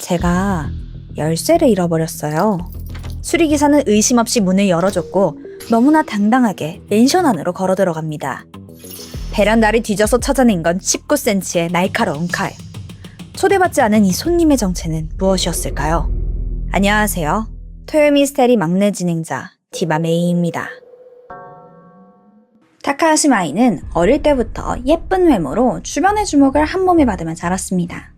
제가 열쇠를 잃어버렸어요. 수리기사는 의심 없이 문을 열어줬고 너무나 당당하게 멘션 안으로 걸어 들어갑니다. 베란다를 뒤져서 찾아낸 건 19cm의 날카로운 칼. 초대받지 않은 이 손님의 정체는 무엇이었을까요? 안녕하세요. 토요 미스테리 막내 진행자 디바 메이입니다. 타카하시 마이는 어릴 때부터 예쁜 외모로 주변의 주목을 한 몸에 받으며 자랐습니다.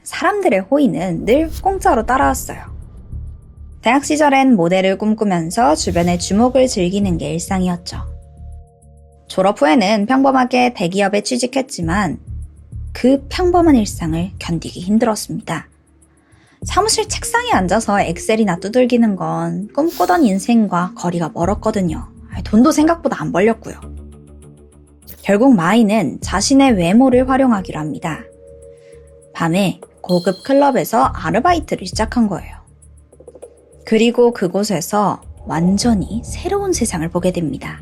사람들의 호의는 늘 공짜로 따라왔어요. 대학 시절엔 모델을 꿈꾸면서 주변의 주목을 즐기는 게 일상이었죠. 졸업 후에는 평범하게 대기업에 취직했지만 그 평범한 일상을 견디기 힘들었습니다. 사무실 책상에 앉아서 엑셀이나 두들기는 건 꿈꾸던 인생과 거리가 멀었거든요. 돈도 생각보다 안 벌렸고요. 결국 마이는 자신의 외모를 활용하기로 합니다. 밤에 고급 클럽에서 아르바이트를 시작한 거예요. 그리고 그곳에서 완전히 새로운 세상을 보게 됩니다.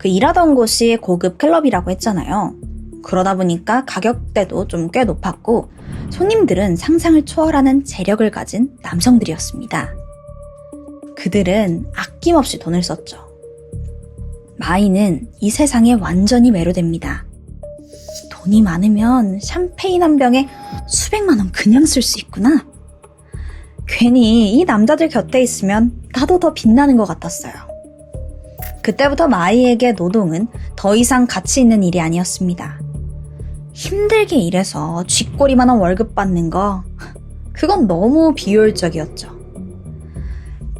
일하던 곳이 고급 클럽이라고 했잖아요. 그러다 보니까 가격대도 좀 꽤 높았고 손님들은 상상을 초월하는 재력을 가진 남성들이었습니다. 그들은 아낌없이 돈을 썼죠. 마이는 이 세상에 완전히 매료됩니다. 돈이 많으면 샴페인 한 병에 수백만 원 그냥 쓸 수 있구나. 괜히 이 남자들 곁에 있으면 나도 더 빛나는 것 같았어요. 그때부터 마이에게 노동은 더 이상 가치 있는 일이 아니었습니다. 힘들게 일해서 쥐꼬리만한 월급 받는 거, 그건 너무 비효율적이었죠.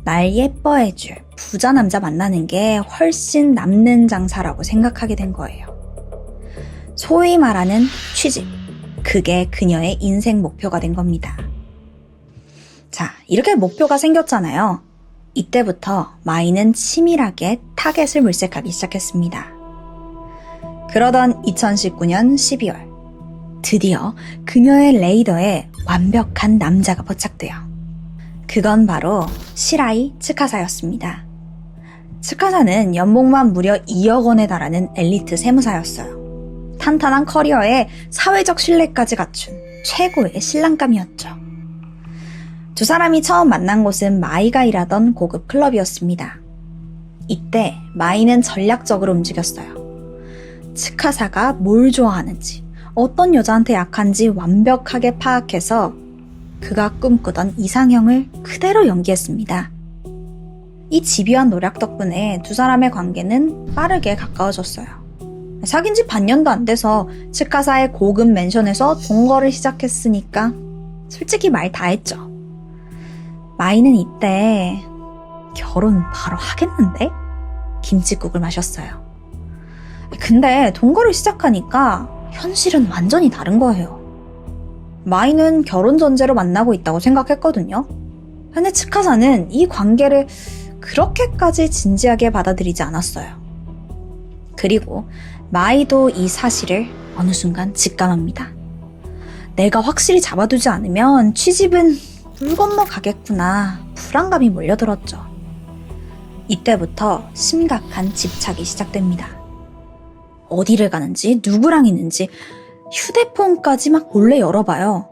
날 예뻐해줄 부자 남자 만나는 게 훨씬 남는 장사라고 생각하게 된 거예요. 소위 말하는 취직, 그게 그녀의 인생 목표가 된 겁니다. 자, 이렇게 목표가 생겼잖아요. 이때부터 마이는 치밀하게 타겟을 물색하기 시작했습니다. 그러던 2019년 12월, 드디어 그녀의 레이더에 완벽한 남자가 포착돼요. 그건 바로 시라이 츠카사였습니다. 츠카사는 연봉만 무려 2억 원에 달하는 엘리트 세무사였어요. 탄탄한 커리어에 사회적 신뢰까지 갖춘 최고의 신랑감이었죠. 두 사람이 처음 만난 곳은 마이가 일하던 고급 클럽이었습니다. 이때 마이는 전략적으로 움직였어요. 츠카사가 뭘 좋아하는지, 어떤 여자한테 약한지 완벽하게 파악해서 그가 꿈꾸던 이상형을 그대로 연기했습니다. 이 집요한 노력 덕분에 두 사람의 관계는 빠르게 가까워졌어요. 사귄 지 반년도 안 돼서 츠카사의 고급 맨션에서 동거를 시작했으니까 솔직히 말 다 했죠. 마이는 이때 결혼 바로 하겠는데? 김칫국을 마셨어요. 근데 동거를 시작하니까 현실은 완전히 다른 거예요. 마이는 결혼 전제로 만나고 있다고 생각했거든요. 근데 츠카사는 이 관계를 그렇게까지 진지하게 받아들이지 않았어요. 그리고 마이도 이 사실을 어느 순간 직감합니다. 내가 확실히 잡아두지 않으면 취집은 물 건너 가겠구나. 불안감이 몰려들었죠. 이때부터 심각한 집착이 시작됩니다. 어디를 가는지, 누구랑 있는지 휴대폰까지 막 몰래 열어봐요.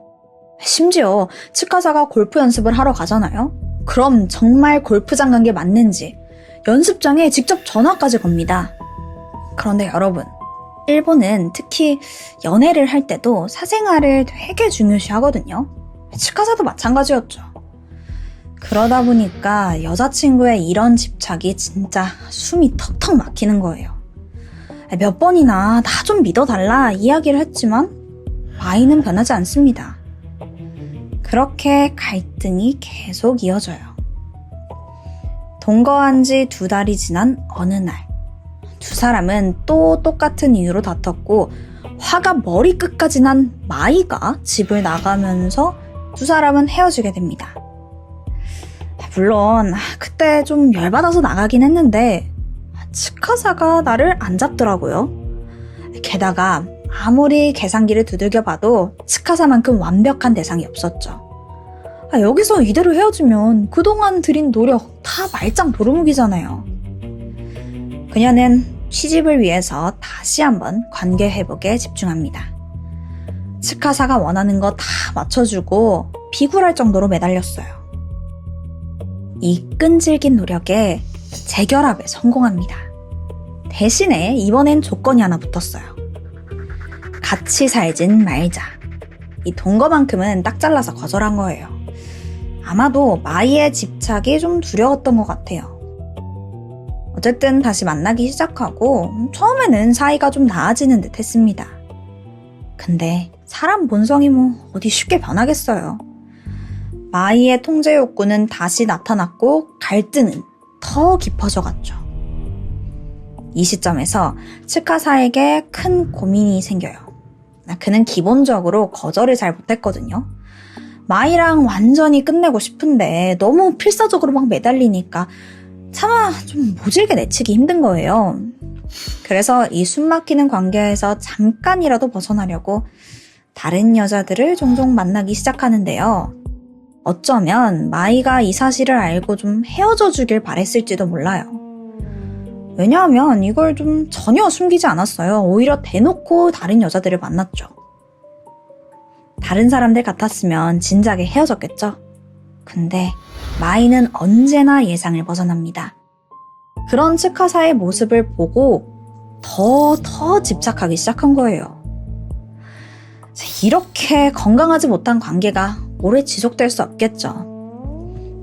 심지어 츠카사가 골프 연습을 하러 가잖아요. 그럼 정말 골프장 간 게 맞는지 연습장에 직접 전화까지 겁니다. 그런데 여러분, 일본은 특히 연애를 할 때도 사생활을 되게 중요시 하거든요. 츠카사도 마찬가지였죠. 그러다 보니까 여자친구의 이런 집착이 진짜 숨이 턱턱 막히는 거예요. 몇 번이나 나 좀 믿어달라 이야기를 했지만 마이는 변하지 않습니다. 그렇게 갈등이 계속 이어져요. 동거한 지 2달이 지난 어느 날, 두 사람은 또 똑같은 이유로 다퉜고 화가 머리끝까지 난 마이가 집을 나가면서 두 사람은 헤어지게 됩니다. 물론 그때 좀 열받아서 나가긴 했는데 츠카사가 나를 안 잡더라고요. 게다가 아무리 계산기를 두들겨봐도 츠카사만큼 완벽한 대상이 없었죠. 여기서 이대로 헤어지면 그동안 들인 노력 다 말짱 도루묵이잖아요. 그녀는 취집을 위해서 다시 한번 관계 회복에 집중합니다. 츠카사가 원하는 거 다 맞춰주고 비굴할 정도로 매달렸어요. 이 끈질긴 노력에 재결합에 성공합니다. 대신에 이번엔 조건이 하나 붙었어요. 같이 살진 말자. 이 동거만큼은 딱 잘라서 거절한 거예요. 아마도 마이의 집착이 좀 두려웠던 것 같아요. 어쨌든 다시 만나기 시작하고 처음에는 사이가 좀 나아지는 듯 했습니다. 근데 사람 본성이 뭐 어디 쉽게 변하겠어요. 마이의 통제 욕구는 다시 나타났고 갈등은 더 깊어져 갔죠. 이 시점에서 츠카사에게 큰 고민이 생겨요. 그는 기본적으로 거절을 잘 못했거든요. 마이랑 완전히 끝내고 싶은데 너무 필사적으로 막 매달리니까 차마 좀 모질게 내치기 힘든 거예요. 그래서 이 숨막히는 관계에서 잠깐이라도 벗어나려고 다른 여자들을 종종 만나기 시작하는데요. 어쩌면 마이가 이 사실을 알고 좀 헤어져 주길 바랬을지도 몰라요. 왜냐하면 이걸 좀 전혀 숨기지 않았어요. 오히려 대놓고 다른 여자들을 만났죠. 다른 사람들 같았으면 진작에 헤어졌겠죠. 근데 마이는 언제나 예상을 벗어납니다. 그런 츠카사의 모습을 보고 더 집착하기 시작한 거예요. 이렇게 건강하지 못한 관계가 오래 지속될 수 없겠죠.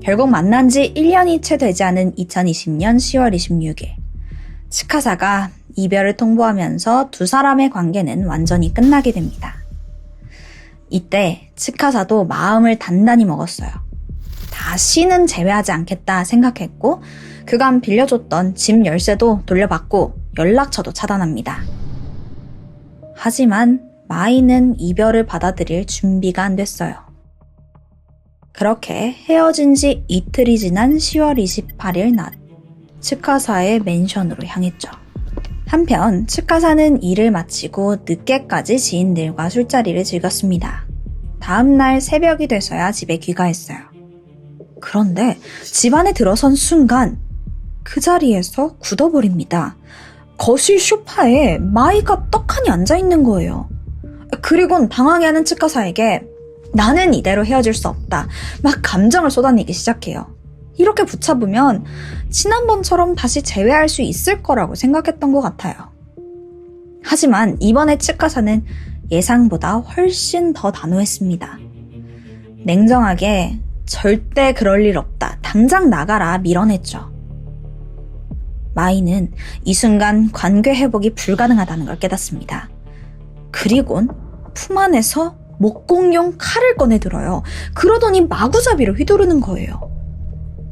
결국 만난 지 1년이 채 되지 않은 2020년 10월 26일 츠카사가 이별을 통보하면서 두 사람의 관계는 완전히 끝나게 됩니다. 이때 츠카사도 마음을 단단히 먹었어요. 다시는 재회하지 않겠다 생각했고 그간 빌려줬던 집 열쇠도 돌려받고 연락처도 차단합니다. 하지만 마이는 이별을 받아들일 준비가 안 됐어요. 그렇게 헤어진 지 이틀이 지난 10월 28일 낮 츠카사의 맨션으로 향했죠. 한편 츠카사는 일을 마치고 늦게까지 지인들과 술자리를 즐겼습니다. 다음날 새벽이 돼서야 집에 귀가했어요. 그런데 집안에 들어선 순간 그 자리에서 굳어버립니다. 거실 소파에 마이가 떡하니 앉아있는 거예요. 그리곤 당황해하는 츠카사에게 나는 이대로 헤어질 수 없다. 막 감정을 쏟아내기 시작해요. 이렇게 붙잡으면 지난번처럼 다시 재회할 수 있을 거라고 생각했던 것 같아요. 하지만 이번에 츠카사는 예상보다 훨씬 더 단호했습니다. 냉정하게 절대 그럴 일 없다. 당장 나가라 밀어냈죠. 마이는 이 순간 관계 회복이 불가능하다는 걸 깨닫습니다. 그리곤 품 안에서 목공용 칼을 꺼내들어요. 그러더니 마구잡이로 휘두르는 거예요.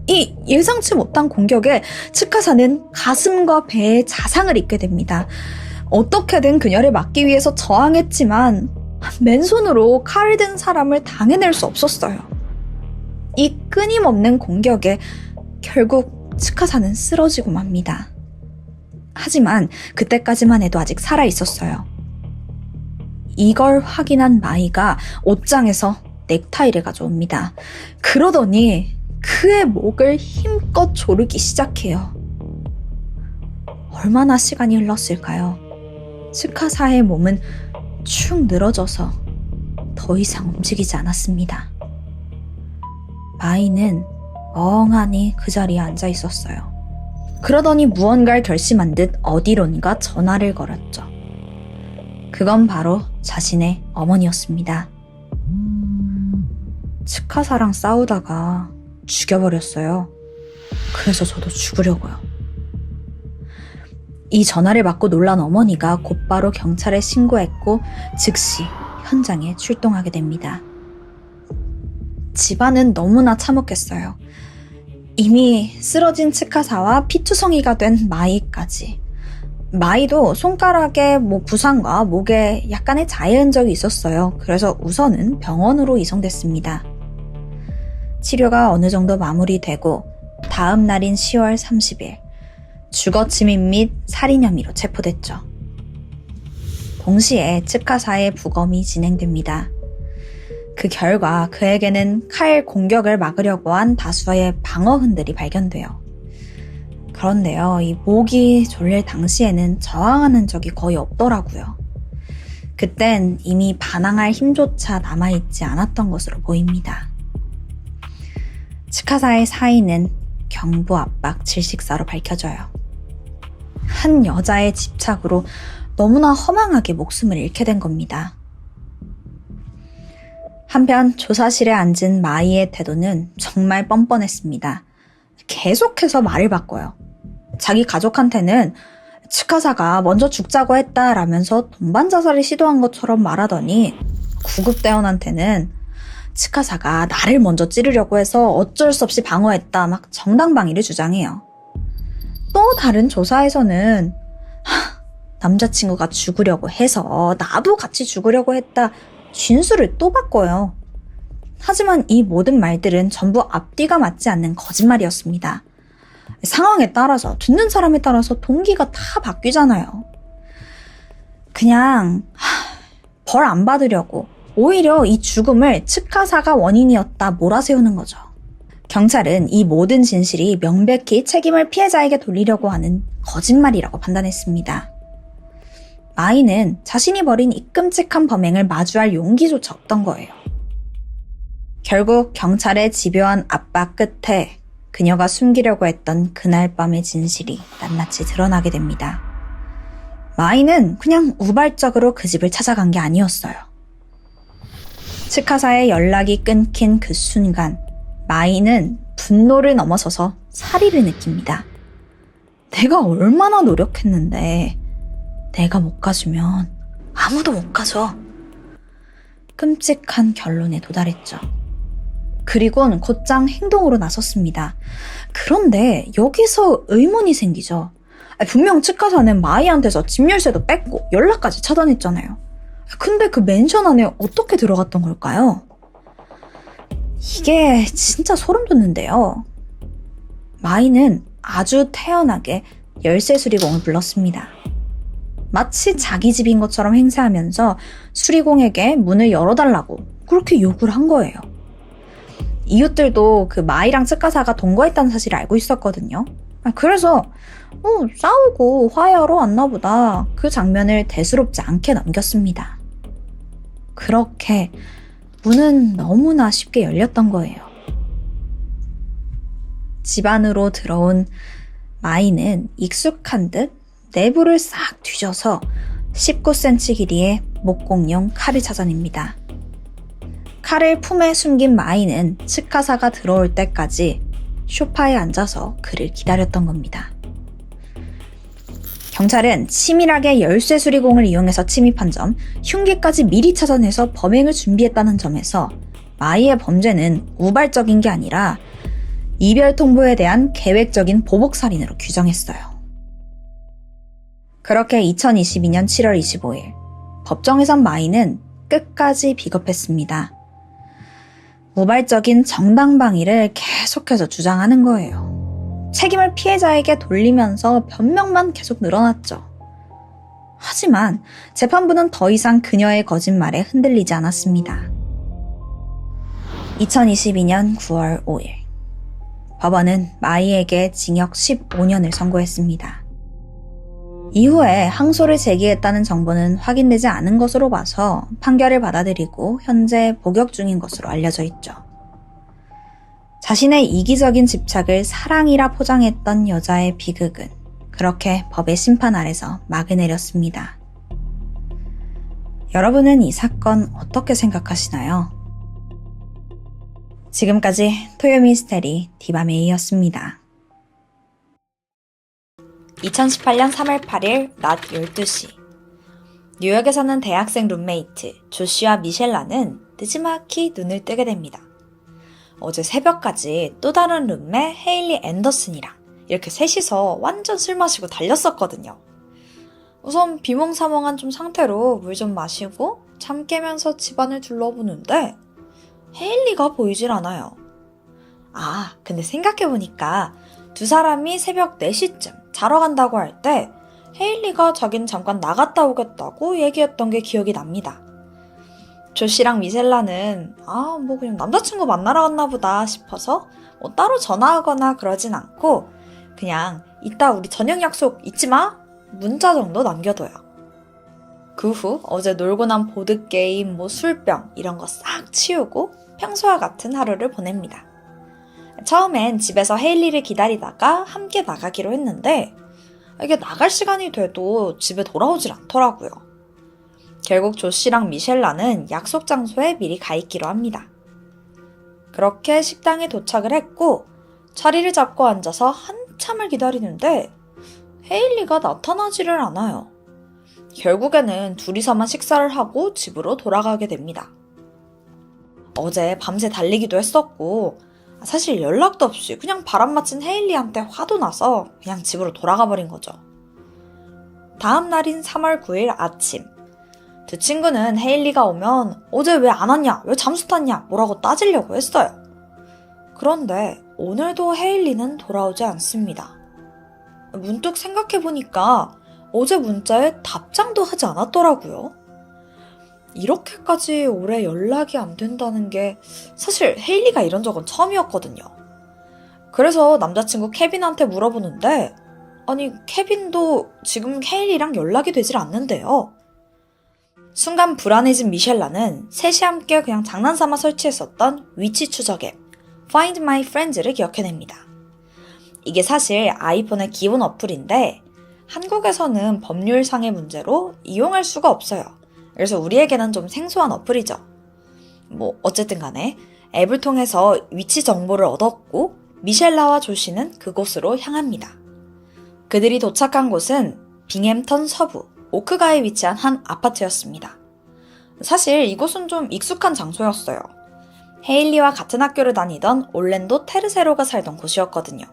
이 예상치 못한 공격에 츠카사는 가슴과 배에 자상을 입게 됩니다. 어떻게든 그녀를 막기 위해서 저항했지만 맨손으로 칼을 든 사람을 당해낼 수 없었어요. 이 끊임없는 공격에 결국 츠카사는 쓰러지고 맙니다. 하지만 그때까지만 해도 아직 살아있었어요. 이걸 확인한 마이가 옷장에서 넥타이를 가져옵니다. 그러더니 그의 목을 힘껏 조르기 시작해요. 얼마나 시간이 흘렀을까요? 츠카사의 몸은 축 늘어져서 더 이상 움직이지 않았습니다. 마이는 멍하니 그 자리에 앉아 있었어요. 그러더니 무언가를 결심한 듯 어디론가 전화를 걸었죠. 그건 바로 자신의 어머니였습니다. 츠카사랑 싸우다가 죽여버렸어요. 그래서 저도 죽으려고요. 이 전화를 받고 놀란 어머니가 곧바로 경찰에 신고했고 즉시 현장에 출동하게 됩니다. 집안은 너무나 참혹했어요. 이미 쓰러진 츠카사와 피투성이가 된 마이까지. 마이도 손가락에 부상과 목에 약간의 자해 흔적이 있었어요. 그래서 우선은 병원으로 이송됐습니다. 치료가 어느 정도 마무리되고 다음 날인 10월 30일 주거침입 및 살인 혐의로 체포됐죠. 동시에 츠카사의 부검이 진행됩니다. 그 결과 그에게는 칼 공격을 막으려고 한 다수의 방어 흔들이 발견돼요. 그런데요, 이 목이 졸릴 당시에는 저항하는 적이 거의 없더라고요. 그땐 이미 반항할 힘조차 남아있지 않았던 것으로 보입니다. 츠카사의 사인은 경부 압박 질식사로 밝혀져요. 한 여자의 집착으로 너무나 허망하게 목숨을 잃게 된 겁니다. 한편 조사실에 앉은 마이의 태도는 정말 뻔뻔했습니다. 계속해서 말을 바꿔요. 자기 가족한테는 츠카사가 먼저 죽자고 했다라면서 동반 자살을 시도한 것처럼 말하더니 구급대원한테는 츠카사가 나를 먼저 찌르려고 해서 어쩔 수 없이 방어했다 막 정당방위를 주장해요. 또 다른 조사에서는 남자친구가 죽으려고 해서 나도 같이 죽으려고 했다 진술을 또 바꿔요. 하지만 이 모든 말들은 전부 앞뒤가 맞지 않는 거짓말이었습니다. 상황에 따라서, 듣는 사람에 따라서 동기가 다 바뀌잖아요. 그냥 벌 안 받으려고 오히려 이 죽음을 츠카사가 원인이었다 몰아세우는 거죠. 경찰은 이 모든 진실이 명백히 책임을 피해자에게 돌리려고 하는 거짓말이라고 판단했습니다. 마이는 자신이 벌인 이 끔찍한 범행을 마주할 용기조차 없던 거예요. 결국 경찰의 집요한 압박 끝에 그녀가 숨기려고 했던 그날 밤의 진실이 낱낱이 드러나게 됩니다. 마이는 그냥 우발적으로 그 집을 찾아간 게 아니었어요. 츠카사의 연락이 끊긴 그 순간 마이는 분노를 넘어서서 살의를 느낍니다. 내가 얼마나 노력했는데 내가 못 가주면 아무도 못 가줘. 끔찍한 결론에 도달했죠. 그리고는 곧장 행동으로 나섰습니다. 그런데 여기서 의문이 생기죠. 분명 츠카사는 마이한테서 집 열쇠도 뺐고 연락까지 차단했잖아요. 근데 그 맨션 안에 어떻게 들어갔던 걸까요? 이게 진짜 소름 돋는데요. 마이는 아주 태연하게 열쇠 수리공을 불렀습니다. 마치 자기 집인 것처럼 행세하면서 수리공에게 문을 열어달라고 그렇게 요구를 한 거예요. 이웃들도 그 마이랑 츠카사가 동거했다는 사실을 알고 있었거든요. 그래서 싸우고 화해하러 왔나 보다 그 장면을 대수롭지 않게 넘겼습니다. 그렇게 문은 너무나 쉽게 열렸던 거예요. 집 안으로 들어온 마이는 익숙한 듯 내부를 싹 뒤져서 19cm 길이의 목공용 칼을 찾아냅니다. 칼을 품에 숨긴 마이는 츠카사가 들어올 때까지 소파에 앉아서 그를 기다렸던 겁니다. 경찰은 치밀하게 열쇠 수리공을 이용해서 침입한 점, 흉기까지 미리 찾아내서 범행을 준비했다는 점에서 마이의 범죄는 우발적인 게 아니라 이별 통보에 대한 계획적인 보복살인으로 규정했어요. 그렇게 2022년 7월 25일 법정에선 마이는 끝까지 비겁했습니다. 우발적인 정당방위를 계속해서 주장하는 거예요. 책임을 피해자에게 돌리면서 변명만 계속 늘어났죠. 하지만 재판부는 더 이상 그녀의 거짓말에 흔들리지 않았습니다. 2022년 9월 5일 법원은 마이에게 징역 15년을 선고했습니다. 이후에 항소를 제기했다는 정보는 확인되지 않은 것으로 봐서 판결을 받아들이고 현재 복역 중인 것으로 알려져 있죠. 자신의 이기적인 집착을 사랑이라 포장했던 여자의 비극은 그렇게 법의 심판 아래서 막을 내렸습니다. 여러분은 이 사건 어떻게 생각하시나요? 지금까지 토요미스테리 디바메이였습니다. 2018년 3월 8일 낮 12시 뉴욕에 사는 대학생 룸메이트 조시와 미셸라는 느지막이 눈을 뜨게 됩니다. 어제 새벽까지 또 다른 룸메 헤일리 앤더슨이랑 이렇게 셋이서 완전 술 마시고 달렸었거든요. 우선 비몽사몽한 좀 상태로 물 좀 마시고 잠 깨면서 집안을 둘러보는데 헤일리가 보이질 않아요. 근데 생각해보니까 두 사람이 새벽 4시쯤 자러 간다고 할 때 헤일리가 자기는 잠깐 나갔다 오겠다고 얘기했던 게 기억이 납니다. 조씨랑 미셀라는 그냥 남자친구 만나러 갔나 보다 싶어서 따로 전화하거나 그러진 않고 그냥 이따 우리 저녁 약속 잊지 마? 문자 정도 남겨둬요. 그 후 어제 놀고 난 보드게임, 술병 이런 거 싹 치우고 평소와 같은 하루를 보냅니다. 처음엔 집에서 헤일리를 기다리다가 함께 나가기로 했는데 이게 나갈 시간이 돼도 집에 돌아오질 않더라고요. 결국 조씨랑 미셸라는 약속 장소에 미리 가 있기로 합니다. 그렇게 식당에 도착을 했고 자리를 잡고 앉아서 한참을 기다리는데 헤일리가 나타나지를 않아요. 결국에는 둘이서만 식사를 하고 집으로 돌아가게 됩니다. 어제 밤새 달리기도 했었고 사실 연락도 없이 그냥 바람 맞힌 헤일리한테 화도 나서 그냥 집으로 돌아가 버린 거죠. 다음 날인 3월 9일 아침, 두 친구는 헤일리가 오면 어제 왜 안 왔냐, 왜 잠수 탔냐 뭐라고 따지려고 했어요. 그런데 오늘도 헤일리는 돌아오지 않습니다. 문득 생각해보니까 어제 문자에 답장도 하지 않았더라고요. 이렇게까지 오래 연락이 안 된다는 게 사실 헤일리가 이런 적은 처음이었거든요. 그래서 남자친구 케빈한테 물어보는데 아니 케빈도 지금 헤일리랑 연락이 되질 않는데요. 순간 불안해진 미셸라는 셋이 함께 그냥 장난삼아 설치했었던 위치 추적 앱 Find My Friends를 기억해냅니다. 이게 사실 아이폰의 기본 어플인데 한국에서는 법률상의 문제로 이용할 수가 없어요. 그래서 우리에게는 좀 생소한 어플이죠. 어쨌든 간에 앱을 통해서 위치 정보를 얻었고 미셸라와 조씨는 그곳으로 향합니다. 그들이 도착한 곳은 빙햄턴 서부 오크가에 위치한 한 아파트였습니다. 사실 이곳은 좀 익숙한 장소였어요. 헤일리와 같은 학교를 다니던 올랜도 테르세로가 살던 곳이었거든요.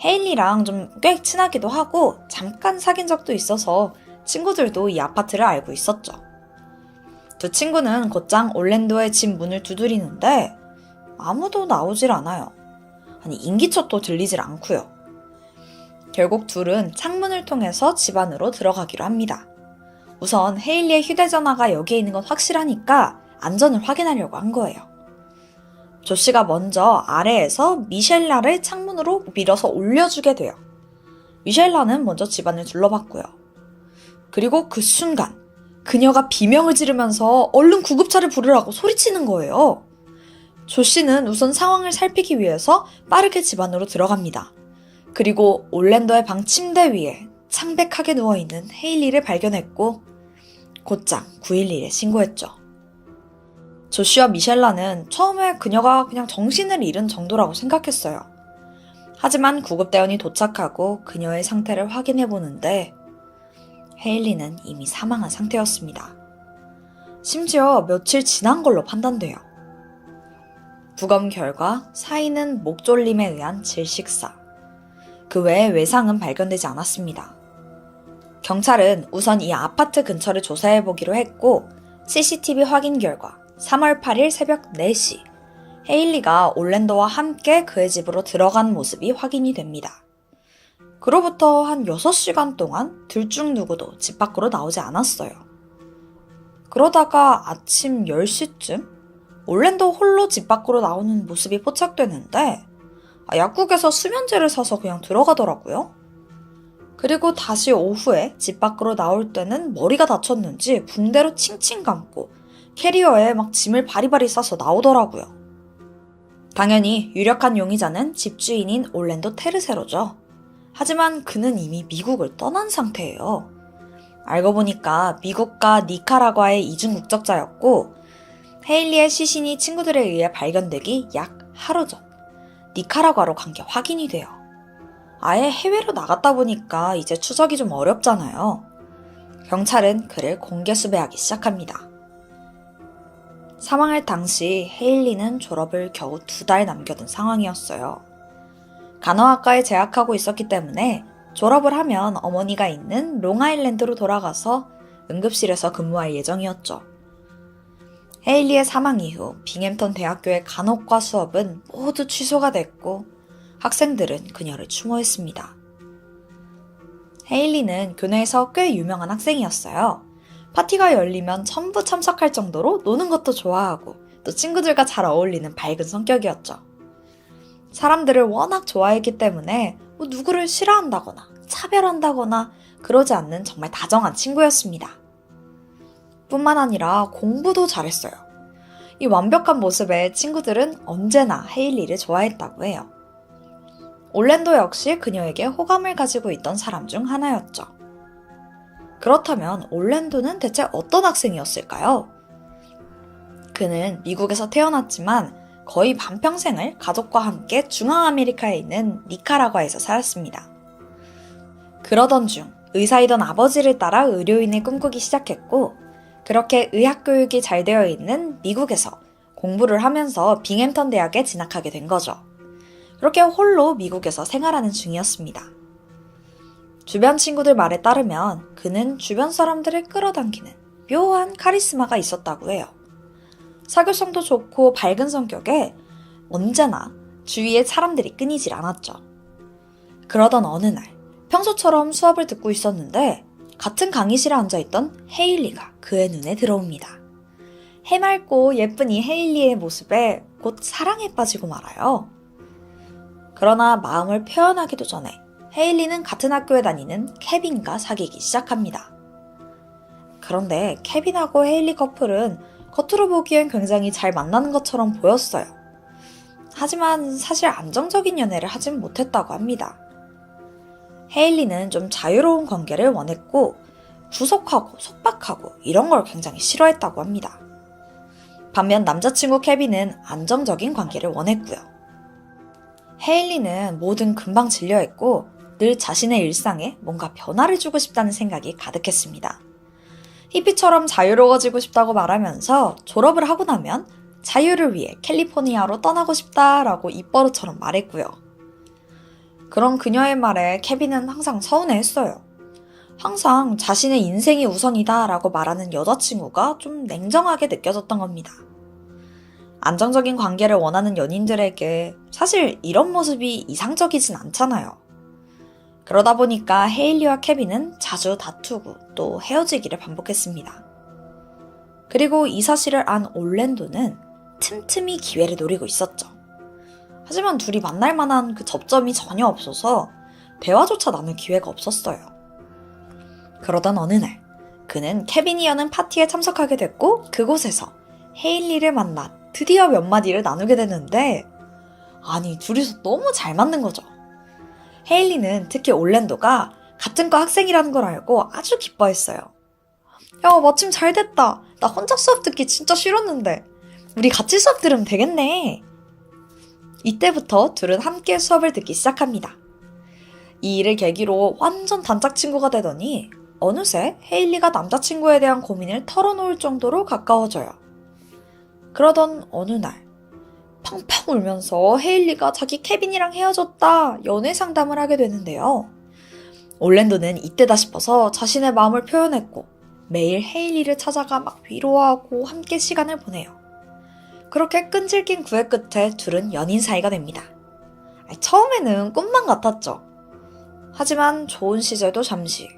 헤일리랑 좀 꽤 친하기도 하고 잠깐 사귄 적도 있어서 친구들도 이 아파트를 알고 있었죠. 두 친구는 곧장 올랜도의 집 문을 두드리는데 아무도 나오질 않아요. 아니 인기척도 들리질 않고요. 결국 둘은 창문을 통해서 집 안으로 들어가기로 합니다. 우선 헤일리의 휴대전화가 여기에 있는 건 확실하니까 안전을 확인하려고 한 거예요. 조씨가 먼저 아래에서 미셸라를 창문으로 밀어서 올려주게 돼요. 미셸라는 먼저 집안을 둘러봤고요. 그리고 그 순간 그녀가 비명을 지르면서 얼른 구급차를 부르라고 소리치는 거예요. 조씨는 우선 상황을 살피기 위해서 빠르게 집 안으로 들어갑니다. 그리고 올랜도의 방 침대 위에 창백하게 누워있는 헤일리를 발견했고 곧장 911에 신고했죠. 조씨와 미셸라는 처음에 그녀가 그냥 정신을 잃은 정도라고 생각했어요. 하지만 구급대원이 도착하고 그녀의 상태를 확인해보는데 헤일리는 이미 사망한 상태였습니다. 심지어 며칠 지난 걸로 판단돼요. 부검 결과 사인은 목졸림에 의한 질식사. 그 외에 외상은 발견되지 않았습니다. 경찰은 우선 이 아파트 근처를 조사해보기로 했고 CCTV 확인 결과 3월 8일 새벽 4시 헤일리가 올랜도와 함께 그의 집으로 들어간 모습이 확인이 됩니다. 그로부터 한 6시간 동안 둘 중 누구도 집 밖으로 나오지 않았어요. 그러다가 아침 10시쯤 올랜도 홀로 집 밖으로 나오는 모습이 포착되는데 약국에서 수면제를 사서 그냥 들어가더라고요. 그리고 다시 오후에 집 밖으로 나올 때는 머리가 다쳤는지 붕대로 칭칭 감고 캐리어에 막 짐을 바리바리 싸서 나오더라고요. 당연히 유력한 용의자는 집주인인 올랜도 테르세로죠. 하지만 그는 이미 미국을 떠난 상태예요. 알고 보니까 미국과 니카라과의 이중 국적자였고 헤일리의 시신이 친구들에 의해 발견되기 약 하루 전 니카라과로 간 게 확인이 돼요. 아예 해외로 나갔다 보니까 이제 추적이 좀 어렵잖아요. 경찰은 그를 공개 수배하기 시작합니다. 사망할 당시 헤일리는 졸업을 겨우 2달 남겨둔 상황이었어요. 간호학과에 재학하고 있었기 때문에 졸업을 하면 어머니가 있는 롱아일랜드로 돌아가서 응급실에서 근무할 예정이었죠. 헤일리의 사망 이후 빙햄턴 대학교의 간호과 수업은 모두 취소가 됐고 학생들은 그녀를 추모했습니다. 헤일리는 교내에서 꽤 유명한 학생이었어요. 파티가 열리면 전부 참석할 정도로 노는 것도 좋아하고 또 친구들과 잘 어울리는 밝은 성격이었죠. 사람들을 워낙 좋아했기 때문에 누구를 싫어한다거나 차별한다거나 그러지 않는 정말 다정한 친구였습니다. 뿐만 아니라 공부도 잘했어요. 이 완벽한 모습에 친구들은 언제나 헤일리를 좋아했다고 해요. 올랜도 역시 그녀에게 호감을 가지고 있던 사람 중 하나였죠. 그렇다면 올랜도는 대체 어떤 학생이었을까요? 그는 미국에서 태어났지만 거의 반평생을 가족과 함께 중앙아메리카에 있는 니카라과에서 살았습니다. 그러던 중 의사이던 아버지를 따라 의료인을 꿈꾸기 시작했고, 그렇게 의학 교육이 잘 되어 있는 미국에서 공부를 하면서 빙햄턴 대학에 진학하게 된 거죠. 그렇게 홀로 미국에서 생활하는 중이었습니다. 주변 친구들 말에 따르면 그는 주변 사람들을 끌어당기는 묘한 카리스마가 있었다고 해요. 사교성도 좋고 밝은 성격에 언제나 주위에 사람들이 끊이질 않았죠. 그러던 어느 날 평소처럼 수업을 듣고 있었는데 같은 강의실에 앉아있던 헤일리가 그의 눈에 들어옵니다. 해맑고 예쁜 이 헤일리의 모습에 곧 사랑에 빠지고 말아요. 그러나 마음을 표현하기도 전에 헤일리는 같은 학교에 다니는 케빈과 사귀기 시작합니다. 그런데 케빈하고 헤일리 커플은 겉으로 보기엔 굉장히 잘 만나는 것처럼 보였어요. 하지만 사실 안정적인 연애를 하진 못했다고 합니다. 헤일리는 좀 자유로운 관계를 원했고 구속하고 속박하고 이런 걸 굉장히 싫어했다고 합니다. 반면 남자친구 케빈은 안정적인 관계를 원했고요. 헤일리는 뭐든 금방 질려했고 늘 자신의 일상에 뭔가 변화를 주고 싶다는 생각이 가득했습니다. 히피처럼 자유로워지고 싶다고 말하면서 졸업을 하고 나면 자유를 위해 캘리포니아로 떠나고 싶다라고 입버릇처럼 말했고요. 그런 그녀의 말에 케빈은 항상 서운해했어요. 항상 자신의 인생이 우선이다 라고 말하는 여자친구가 좀 냉정하게 느껴졌던 겁니다. 안정적인 관계를 원하는 연인들에게 사실 이런 모습이 이상적이진 않잖아요. 그러다 보니까 헤일리와 케빈은 자주 다투고 또 헤어지기를 반복했습니다. 그리고 이 사실을 안 올랜도는 틈틈이 기회를 노리고 있었죠. 하지만 둘이 만날 만한 그 접점이 전혀 없어서 대화조차 나눌 기회가 없었어요. 그러던 어느 날 그는 케빈이 여는 파티에 참석하게 됐고 그곳에서 헤일리를 만나 드디어 몇 마디를 나누게 됐는데 아니 둘이서 너무 잘 맞는 거죠. 헤일리는 특히 올랜도가 같은 과 학생이라는 걸 알고 아주 기뻐했어요. 야 마침 잘 됐다. 나 혼자 수업 듣기 진짜 싫었는데 우리 같이 수업 들으면 되겠네. 이때부터 둘은 함께 수업을 듣기 시작합니다. 이 일을 계기로 완전 단짝 친구가 되더니 어느새 헤일리가 남자친구에 대한 고민을 털어놓을 정도로 가까워져요. 그러던 어느 날 펑펑 울면서 헤일리가 자기 케빈이랑 헤어졌다 연애 상담을 하게 되는데요. 올랜도는 이때다 싶어서 자신의 마음을 표현했고 매일 헤일리를 찾아가 막 위로하고 함께 시간을 보내요. 그렇게 끈질긴 구애 끝에 둘은 연인 사이가 됩니다. 처음에는 꿈만 같았죠. 하지만 좋은 시절도 잠시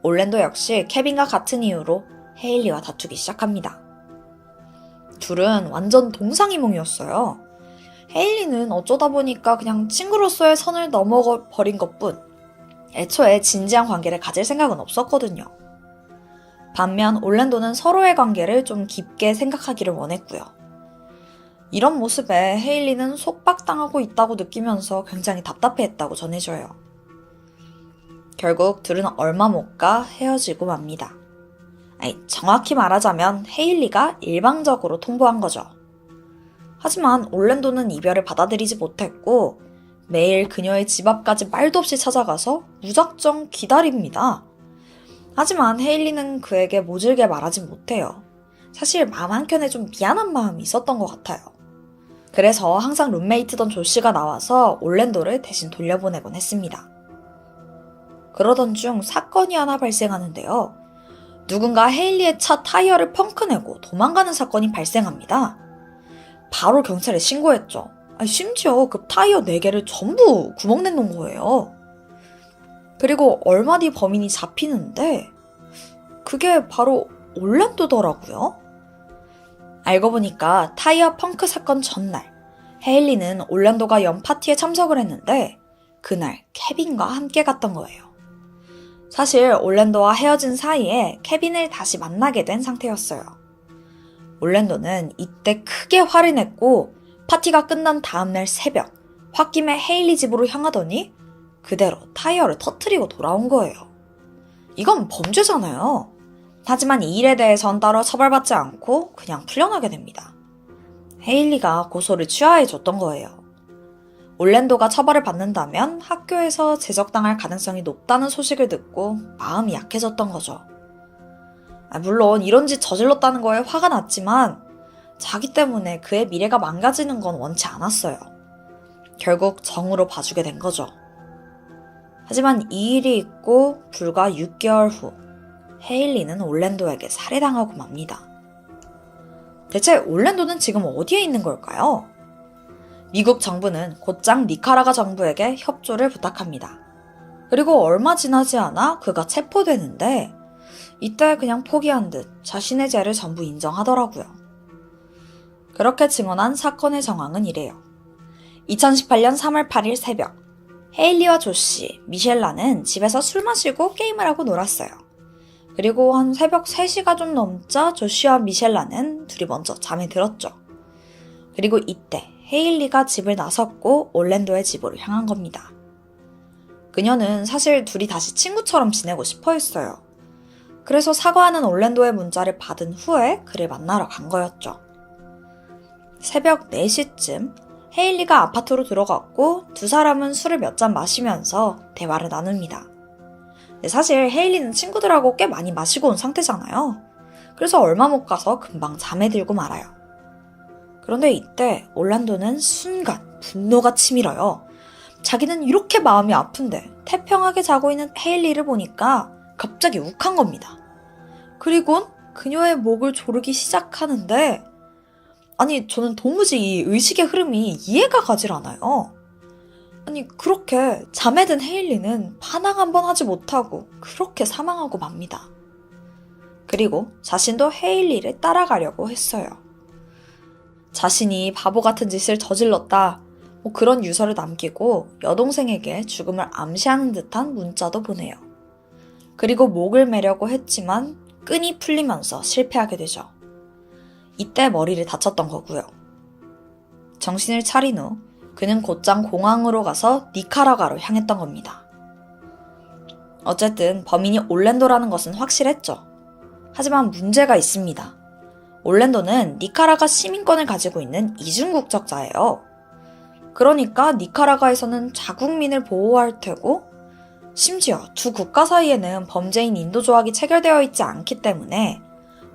올랜도 역시 케빈과 같은 이유로 헤일리와 다투기 시작합니다. 둘은 완전 동상이몽이었어요. 헤일리는 어쩌다 보니까 그냥 친구로서의 선을 넘어버린 것뿐 애초에 진지한 관계를 가질 생각은 없었거든요. 반면 올랜도는 서로의 관계를 좀 깊게 생각하기를 원했고요. 이런 모습에 헤일리는 속박당하고 있다고 느끼면서 굉장히 답답해했다고 전해줘요. 결국 둘은 얼마 못 가 헤어지고 맙니다. 정확히 말하자면 헤일리가 일방적으로 통보한 거죠. 하지만 올랜도는 이별을 받아들이지 못했고 매일 그녀의 집 앞까지 말도 없이 찾아가서 무작정 기다립니다. 하지만 헤일리는 그에게 모질게 말하진 못해요. 사실 마음 한켠에 좀 미안한 마음이 있었던 것 같아요. 그래서 항상 룸메이트던 조씨가 나와서 올랜도를 대신 돌려보내곤 했습니다. 그러던 중 사건이 하나 발생하는데요. 누군가 헤일리의 차 타이어를 펑크내고 도망가는 사건이 발생합니다. 바로 경찰에 신고했죠. 심지어 그 타이어 4개를 전부 구멍 내놓은 거예요. 그리고 얼마 뒤 범인이 잡히는데 그게 바로 올랜도더라고요. 알고 보니까 타이어 펑크 사건 전날 헤일리는 올랜도가 연 파티에 참석을 했는데 그날 케빈과 함께 갔던 거예요. 사실 올랜도와 헤어진 사이에 케빈을 다시 만나게 된 상태였어요. 올랜도는 이때 크게 화를 냈고 파티가 끝난 다음날 새벽 홧김에 헤일리 집으로 향하더니 그대로 타이어를 터뜨리고 돌아온 거예요. 이건 범죄잖아요. 하지만 이 일에 대해선 따로 처벌받지 않고 그냥 풀려나게 됩니다. 헤일리가 고소를 취하해줬던 거예요. 올랜도가 처벌을 받는다면 학교에서 제적당할 가능성이 높다는 소식을 듣고 마음이 약해졌던 거죠. 물론 이런 짓 저질렀다는 거에 화가 났지만 자기 때문에 그의 미래가 망가지는 건 원치 않았어요. 결국 정으로 봐주게 된 거죠. 하지만 이 일이 있고 불과 6개월 후 헤일리는 올랜도에게 살해당하고 맙니다. 대체 올랜도는 지금 어디에 있는 걸까요? 미국 정부는 곧장 니카라과 정부에게 협조를 부탁합니다. 그리고 얼마 지나지 않아 그가 체포되는데 이때 그냥 포기한 듯 자신의 죄를 전부 인정하더라고요. 그렇게 증언한 사건의 정황은 이래요. 2018년 3월 8일 새벽 헤일리와 조시, 미셸라는 집에서 술 마시고 게임을 하고 놀았어요. 그리고 한 새벽 3시가 좀 넘자 조시와 미셸라는 둘이 먼저 잠에 들었죠. 그리고 이때 헤일리가 집을 나섰고 올랜도의 집으로 향한 겁니다. 그녀는 사실 둘이 다시 친구처럼 지내고 싶어 했어요. 그래서 사과하는 올랜도의 문자를 받은 후에 그를 만나러 간 거였죠. 새벽 4시쯤 헤일리가 아파트로 들어갔고 두 사람은 술을 몇 잔 마시면서 대화를 나눕니다. 사실 헤일리는 친구들하고 꽤 많이 마시고 온 상태잖아요. 그래서 얼마 못 가서 금방 잠에 들고 말아요. 그런데 이때 올란도는 순간 분노가 치밀어요. 자기는 이렇게 마음이 아픈데 태평하게 자고 있는 헤일리를 보니까 갑자기 욱한 겁니다. 그리곤 그녀의 목을 조르기 시작하는데 아니 저는 도무지 이 의식의 흐름이 이해가 가질 않아요. 아니 그렇게 잠에 든 헤일리는 반항 한번 하지 못하고 그렇게 사망하고 맙니다. 그리고 자신도 헤일리를 따라가려고 했어요. 자신이 바보 같은 짓을 저질렀다 그런 유서를 남기고 여동생에게 죽음을 암시하는 듯한 문자도 보내요. 그리고 목을 매려고 했지만 끈이 풀리면서 실패하게 되죠. 이때 머리를 다쳤던 거고요. 정신을 차린 후 그는 곧장 공항으로 가서 니카라과로 향했던 겁니다. 어쨌든 범인이 올랜도라는 것은 확실했죠. 하지만 문제가 있습니다. 올랜도는 니카라과 시민권을 가지고 있는 이중국적자예요. 그러니까 니카라과에서는 자국민을 보호할 테고 심지어 두 국가 사이에는 범죄인 인도 조약이 체결되어 있지 않기 때문에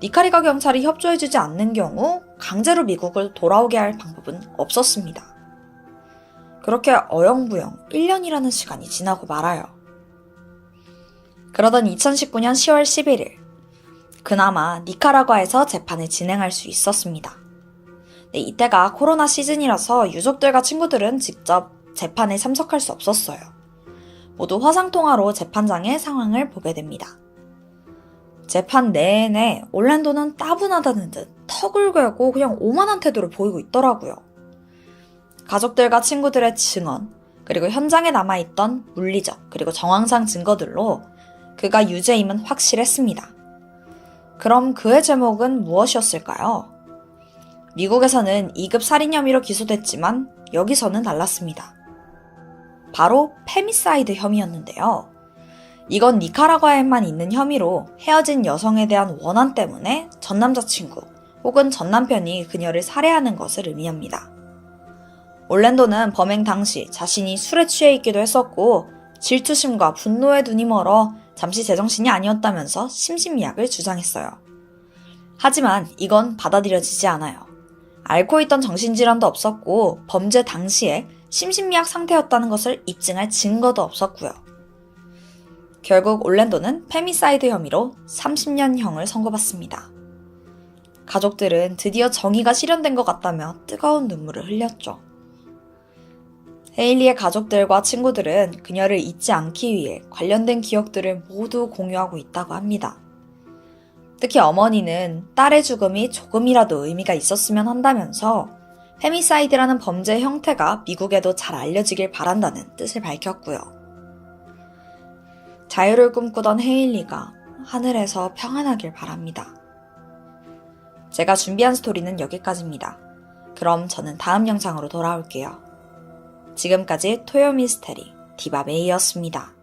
니카라과 경찰이 협조해주지 않는 경우 강제로 미국을 돌아오게 할 방법은 없었습니다. 그렇게 어영부영 1년이라는 시간이 지나고 말아요. 그러던 2019년 10월 11일 그나마 니카라과에서 재판을 진행할 수 있었습니다. 이때가 코로나 시즌이라서 유족들과 친구들은 직접 재판에 참석할 수 없었어요. 모두 화상통화로 재판장의 상황을 보게 됩니다. 재판 내내 올랜도는 따분하다는 듯 턱을 괴고 그냥 오만한 태도를 보이고 있더라고요. 가족들과 친구들의 증언, 그리고 현장에 남아있던 물리적 그리고 정황상 증거들로 그가 유죄임은 확실했습니다. 그럼 그의 제목은 무엇이었을까요? 미국에서는 2급 살인 혐의로 기소됐지만 여기서는 달랐습니다. 바로 페미사이드 혐의였는데요. 이건 니카라과에만 있는 혐의로 헤어진 여성에 대한 원한 때문에 전 남자친구 혹은 전 남편이 그녀를 살해하는 것을 의미합니다. 올랜도는 범행 당시 자신이 술에 취해 있기도 했었고 질투심과 분노에 눈이 멀어 잠시 제정신이 아니었다면서 심신미약을 주장했어요. 하지만 이건 받아들여지지 않아요. 앓고 있던 정신질환도 없었고 범죄 당시에 심신미약 상태였다는 것을 입증할 증거도 없었고요. 결국 올랜도는 페미사이드 혐의로 30년형을 선고받습니다. 가족들은 드디어 정의가 실현된 것 같다며 뜨거운 눈물을 흘렸죠. 헤일리의 가족들과 친구들은 그녀를 잊지 않기 위해 관련된 기억들을 모두 공유하고 있다고 합니다. 특히 어머니는 딸의 죽음이 조금이라도 의미가 있었으면 한다면서 페미사이드라는 범죄 형태가 미국에도 잘 알려지길 바란다는 뜻을 밝혔고요. 자유를 꿈꾸던 헤일리가 하늘에서 평안하길 바랍니다. 제가 준비한 스토리는 여기까지입니다. 그럼 저는 다음 영상으로 돌아올게요. 지금까지 토요 미스테리 디바메이였습니다.